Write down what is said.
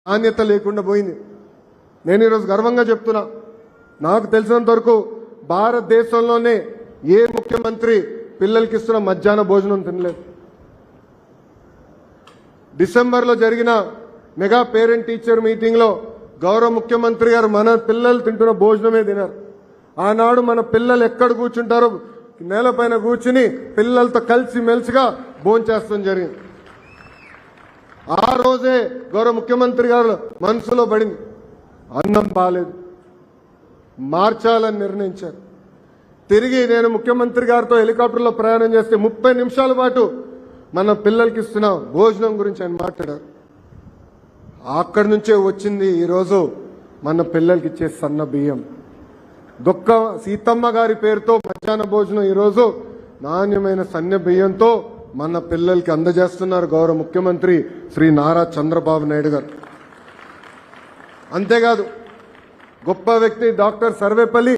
నాణ్యత లేకుండా పోయింది. నేను ఈరోజు గర్వంగా చెప్తున్నా, నాకు తెలిసినంత వరకు భారతదేశంలోనే ఏ ముఖ్యమంత్రి పిల్లలకి ఇస్తున్న మధ్యాహ్న భోజనం తినలేదు. డిసెంబర్లో జరిగిన మెగా పేరెంట్ టీచర్ మీటింగ్లో గౌరవ ముఖ్యమంత్రి గారు మన పిల్లలు తింటున్న భోజనమే తినారు. ఆనాడు మన పిల్లలు ఎక్కడ కూర్చుంటారో నేలపైన కూర్చుని పిల్లలతో కలిసి మెలిసిగా భోంచేస్తాం జరిగింది. ఆ రోజే గౌరవ ముఖ్యమంత్రి గారు మనసులో పడింది, అన్నం బాలేదు, మార్చాలని నిర్ణయించారు. తిరిగి నేను ముఖ్యమంత్రి గారితో హెలికాప్టర్లో ప్రయాణం చేస్తే 30 నిమిషాల పాటు మన పిల్లలకి ఇస్తున్న భోజనం గురించి ఆయన మాట్లాడారు. అక్కడి నుంచే వచ్చింది ఈరోజు మన పిల్లలకి ఇచ్చే సన్న బియ్యం. దొక్క సీతమ్మ గారి పేరుతో మధ్యాహ్న భోజనం ఈరోజు నాణ్యమైన సన్న బియ్యంతో మన పిల్లలకి అందజేస్తున్నారు గౌరవ ముఖ్యమంత్రి శ్రీ నారా చంద్రబాబు నాయుడు గారు. అంతేకాదు, గొప్ప వ్యక్తి డాక్టర్ సర్వేపల్లి